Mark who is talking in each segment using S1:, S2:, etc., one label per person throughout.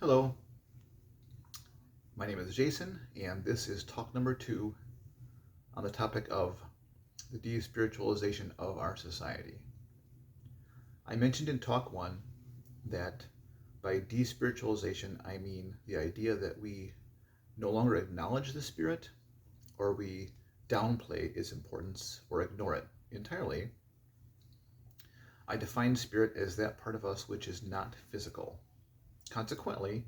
S1: Hello, my name is Jason, and this is talk number 2 on the topic of the de-spiritualization of our society. I mentioned in talk 1 that by de-spiritualization I mean the idea that we no longer acknowledge the spirit, or we downplay its importance or ignore it entirely. I define spirit as that part of us which is not physical. Consequently,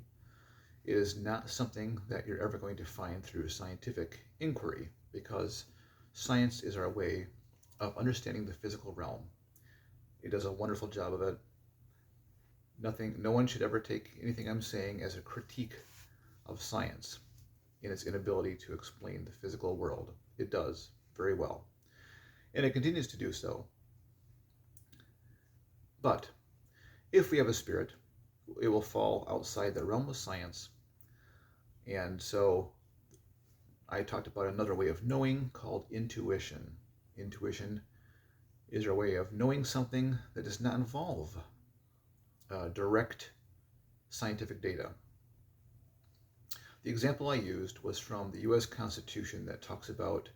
S1: it is not something that you're ever going to find through scientific inquiry, because science is our way of understanding the physical realm. It does a wonderful job of it. No one should ever take anything I'm saying as a critique of science in its inability to explain the physical world. It does very well, and it continues to do so. But if we have a spirit, it will fall outside the realm of science. And so I talked about another way of knowing called intuition. Intuition is our way of knowing something that does not involve direct scientific data. The example I used was from the U.S. Constitution that talks about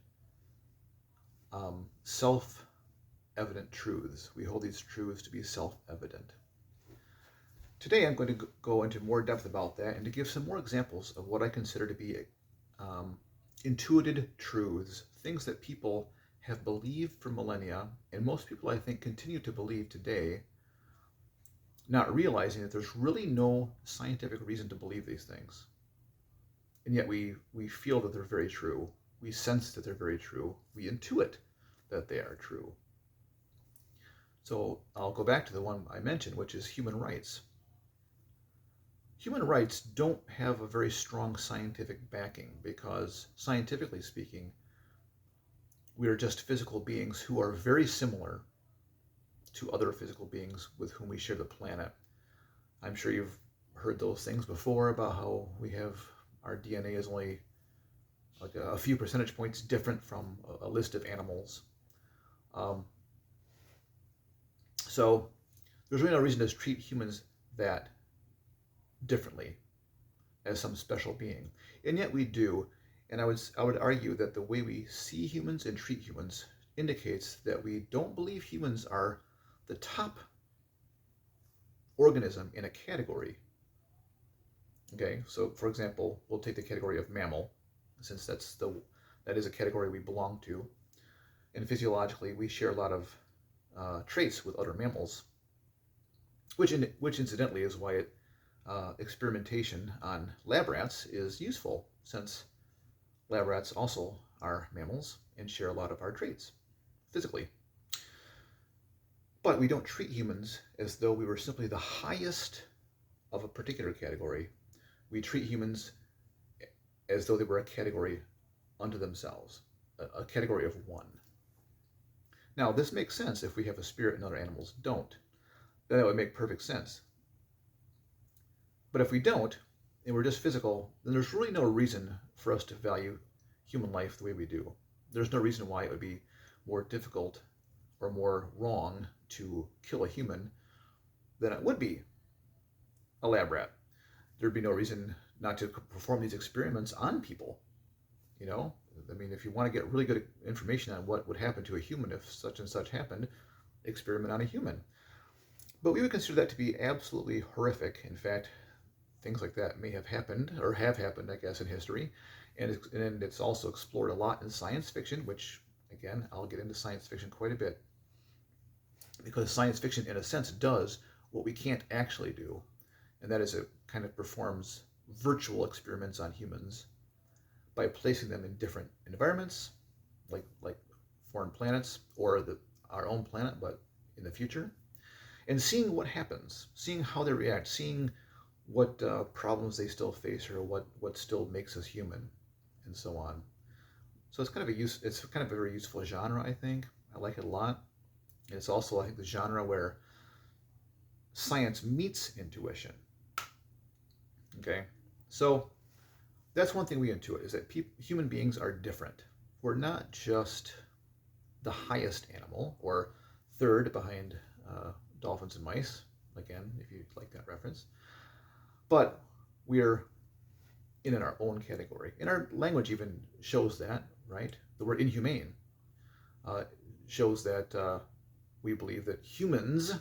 S1: self-evident truths. We hold these truths to be self-evident. Today I'm going to go into more depth about that and to give some more examples of what I consider to be intuited truths, things that people have believed for millennia, and most people I think continue to believe today, not realizing that there's really no scientific reason to believe these things. And yet we feel that they're very true. We sense that they're very true. We intuit that they are true. So I'll go back to the one I mentioned, which is human rights. Human rights don't have a very strong scientific backing because, scientifically speaking, we are just physical beings who are very similar to other physical beings with whom we share the planet. I'm sure you've heard those things before about how our DNA is only like a few percentage points different from a list of animals. So there's really no reason to treat humans that differently as some special being, and yet we do. And I would argue that the way we see humans and treat humans indicates that we don't believe humans are the top organism in a category. Okay, so for example, we'll take the category of mammal, since that is a category we belong to, and physiologically we share a lot of traits with other mammals, which incidentally is why experimentation on lab rats is useful, since lab rats also are mammals and share a lot of our traits physically. But we don't treat humans as though we were simply the highest of a particular category. We treat humans as though they were a category unto themselves, a category of one. Now, this makes sense if we have a spirit and other animals don't. Then that would make perfect sense. But if we don't, and we're just physical, then there's really no reason for us to value human life the way we do. There's no reason why it would be more difficult or more wrong to kill a human than it would be a lab rat. There'd be no reason not to perform these experiments on people. You know, I mean, if you want to get really good information on what would happen to a human if such and such happened, experiment on a human. But we would consider that to be absolutely horrific. In fact, things like that may have happened, or have happened, I guess, in history. And it's also explored a lot in science fiction, which, again, I'll get into science fiction quite a bit. Because science fiction, in a sense, does what we can't actually do. And that is it kind of performs virtual experiments on humans by placing them in different environments, like foreign planets, or our own planet, but in the future, and seeing what happens, seeing how they react, seeing what problems they still face, or what still makes us human, and so on. So it's kind of a very useful genre, I think. I like it a lot. And it's also, I think, the genre where science meets intuition. Okay, so that's one thing we intuit, is that human beings are different. We're not just the highest animal, or third behind dolphins and mice, again, if you like that reference. But we're in our own category. And our language even shows that, right? The word inhumane uh, shows that we believe that humans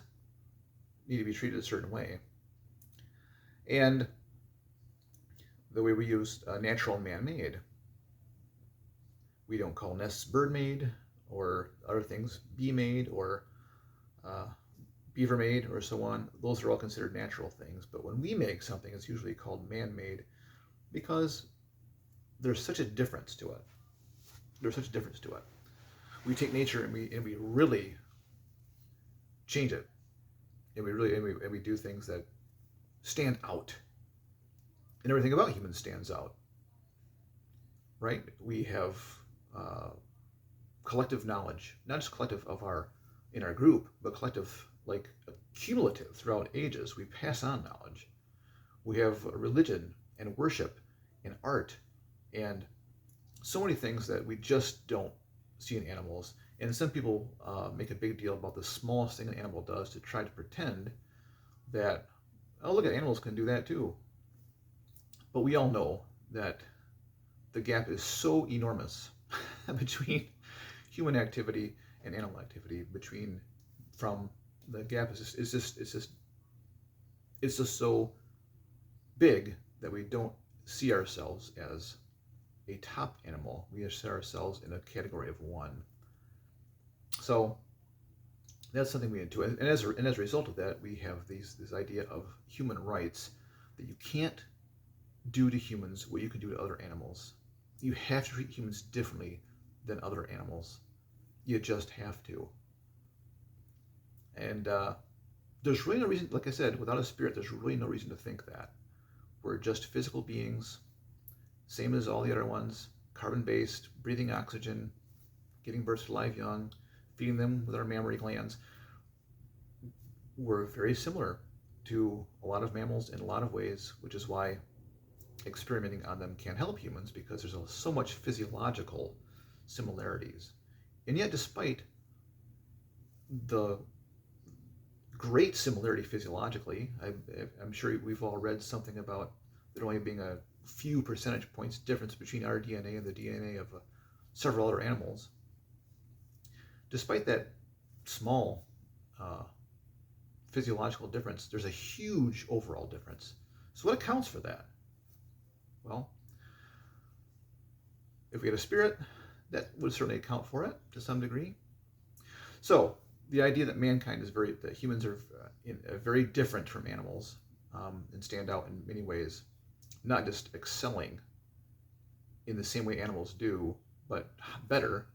S1: need to be treated a certain way. And the way we use natural and man-made, we don't call nests bird-made or other things bee-made or uh, beaver-made or so on. Those are all considered natural things. But when we make something, it's usually called man-made because there's such a difference to it. There's such a difference to it. We take nature and we really change it, and we do things that stand out. And everything about humans stands out, right? We have collective knowledge, not just collective of in our group, but collective, like cumulative throughout ages. We pass on knowledge. We have religion and worship and art and so many things that we just don't see in animals. And some people make a big deal about the smallest thing an animal does to try to pretend that, oh, look at animals can do that too. But we all know that the gap is so enormous between human activity and animal activity. The gap is just so big that we don't see ourselves as a top animal. We see ourselves in a category of one. So that's something we intuit. And as a result of that, we have this idea of human rights, that you can't do to humans what you can do to other animals. You have to treat humans differently than other animals. You just have to. And there's really no reason, like I said, without a spirit, there's really no reason to think that. We're just physical beings, same as all the other ones, carbon-based, breathing oxygen, giving birth to live young, feeding them with our mammary glands. We're very similar to a lot of mammals in a lot of ways, which is why experimenting on them can help humans, because there's so much physiological similarities. And yet, despite the great similarity physiologically, I'm sure we've all read something about there only being a few percentage points difference between our DNA and the DNA of several other animals. Despite that small physiological difference, there's a huge overall difference. So what accounts for that? Well, if we had a spirit, that would certainly account for it to some degree. So the idea that that humans are very different from animals and stand out in many ways, not just excelling in the same way animals do, but better,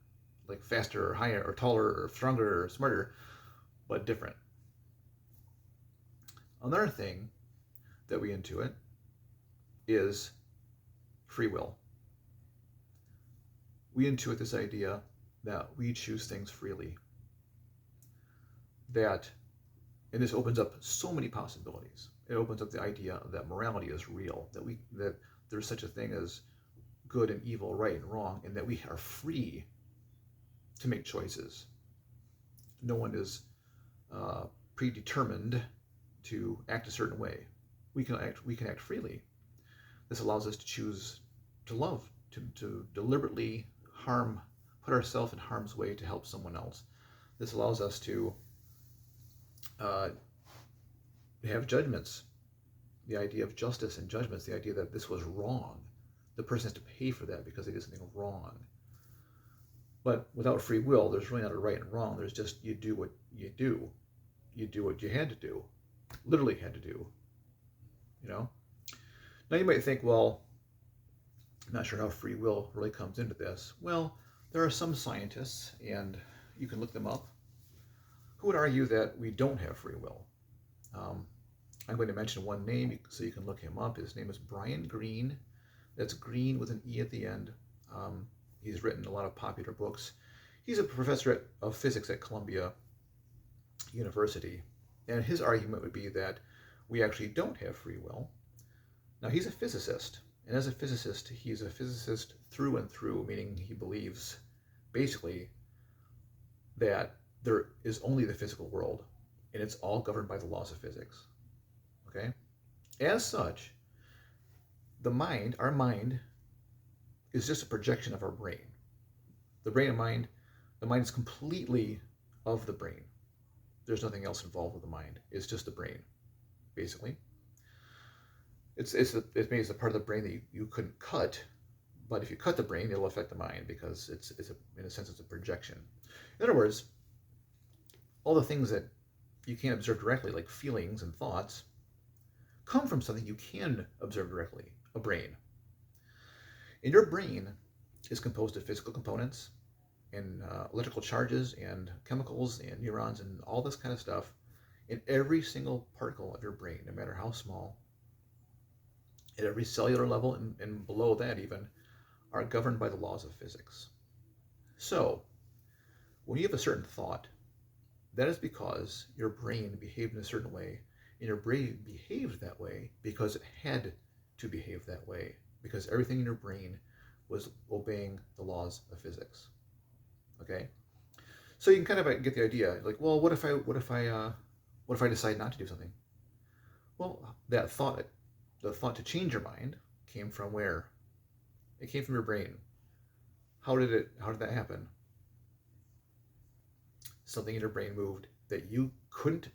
S1: like faster or higher or taller or stronger or smarter, but different. Another thing that we intuit is free will. We intuit this idea that we choose things freely. And this opens up so many possibilities. It opens up the idea that morality is real, that there's such a thing as good and evil, right and wrong, and that we are free to make choices. No one is predetermined to act a certain way. We can act freely. This allows us to choose to love, to deliberately put ourselves in harm's way to help someone else. This allows us to have judgments, the idea of justice and judgments, the idea that this was wrong. The person has to pay for that because they did something wrong. But without free will, there's really not a right and wrong. There's just you do what you do. You do what you had to do, literally had to do. Now you might think, well, I'm not sure how free will really comes into this. Well, there are some scientists, and you can look them up, who would argue that we don't have free will. I'm going to mention one name so you can look him up. His name is Brian Greene. That's Green with an E at the end. He's written a lot of popular books. He's a professor of physics at Columbia University. And his argument would be that we actually don't have free will. Now, he's a physicist. And as a physicist, he's a physicist through and through, meaning he believes basically that there is only the physical world, and it's all governed by the laws of physics. Okay? As such, the mind, our mind, is just a projection of our brain. The brain and mind, the mind is completely of the brain. There's nothing else involved with the mind. It's just the brain, basically. It's maybe it's a part of the brain that you couldn't cut, but if you cut the brain, it'll affect the mind because in a sense it's a projection. In other words, all the things that you can't observe directly, like feelings and thoughts, come from something you can observe directly, a brain. And your brain is composed of physical components and electrical charges and chemicals and neurons and all this kind of stuff in every single particle of your brain, no matter how small, at every cellular level and below that even, are governed by the laws of physics. So, when you have a certain thought, that is because your brain behaved in a certain way, and your brain behaved that way because it had to behave that way, because everything in your brain was obeying the laws of physics. Okay? So you can kind of get the idea, like, well, what if I decide not to do something? Well, that thought, the thought to change your mind, came from where? It came from your brain. How did that happen? Something in your brain moved that you couldn't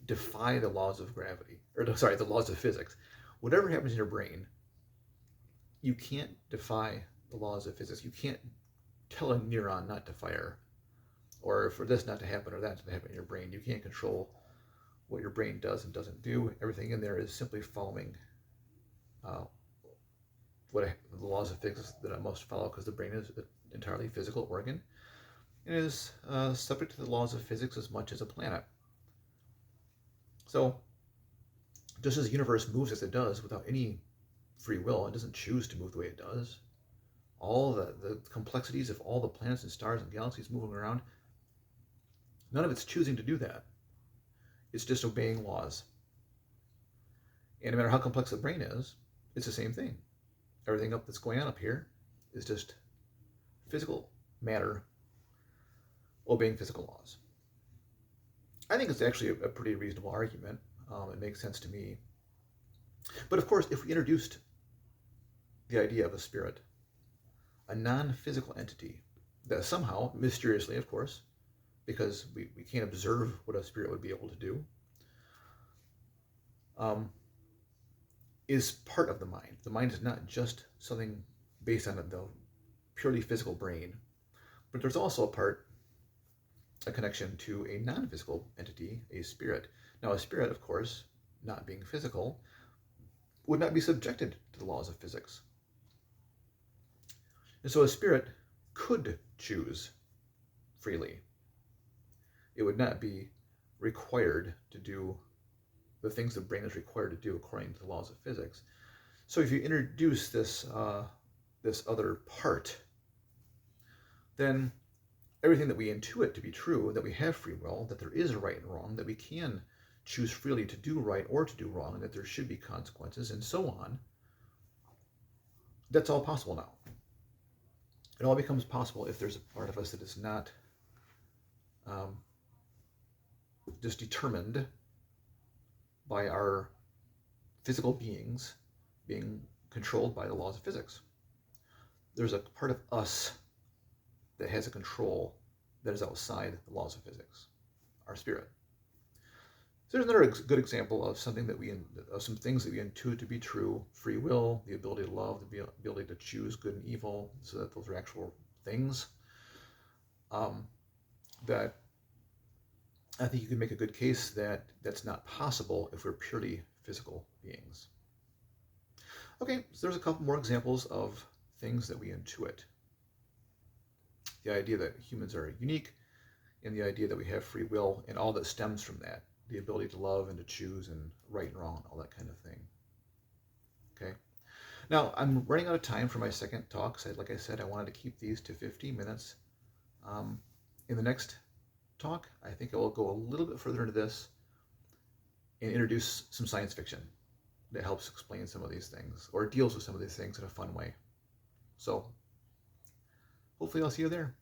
S1: defy the laws of gravity, the laws of physics. Whatever happens in your brain, you can't defy the laws of physics. You can't tell a neuron not to fire, or for this not to happen or that to happen in your brain. You can't control what your brain does and doesn't do. Everything in there is simply following the laws of physics that it must follow, because the brain is an entirely physical organ and is subject to the laws of physics as much as a planet. So, just as the universe moves as it does without any free will, it doesn't choose to move the way it does. All the complexities of all the planets and stars and galaxies moving around, none of it's choosing to do that. It's just obeying laws. And no matter how complex the brain is, it's the same thing. Everything that's going on up here is just physical matter obeying physical laws. I think it's actually a pretty reasonable argument. It makes sense to me. But of course, if we introduced the idea of a spirit, a non-physical entity that somehow, mysteriously of course, because we can't observe what a spirit would be able to do, is part of the mind. The mind is not just something based on the purely physical brain, but there's also a connection to a non-physical entity, a spirit. Now, a spirit, of course, not being physical, would not be subjected to the laws of physics. And so a spirit could choose freely. It would not be required to do the things the brain is required to do according to the laws of physics. So if you introduce this other part, then everything that we intuit to be true, that we have free will, that there is a right and wrong, that we can choose freely to do right or to do wrong, and that there should be consequences, and so on, that's all possible now. It all becomes possible if there's a part of us that is not just determined by our physical beings being controlled by the laws of physics. There's a part of us that has a control that is outside the laws of physics, our spirit. So there's another good example of some things that we intuit to be true: free will, the ability to love, the ability to choose good and evil, so that those are actual things. That I think you can make a good case that that's not possible if we're purely physical beings. Okay, so there's a couple more examples of things that we intuit. The idea that humans are unique, and the idea that we have free will, and all that stems from that, the ability to love and to choose and right and wrong, all that kind of thing. Okay. Now, I'm running out of time for my second talk. So like I said, I wanted to keep these to 15 minutes. In the next talk, I think I will go a little bit further into this and introduce some science fiction that helps explain some of these things or deals with some of these things in a fun way. So hopefully I'll see you there.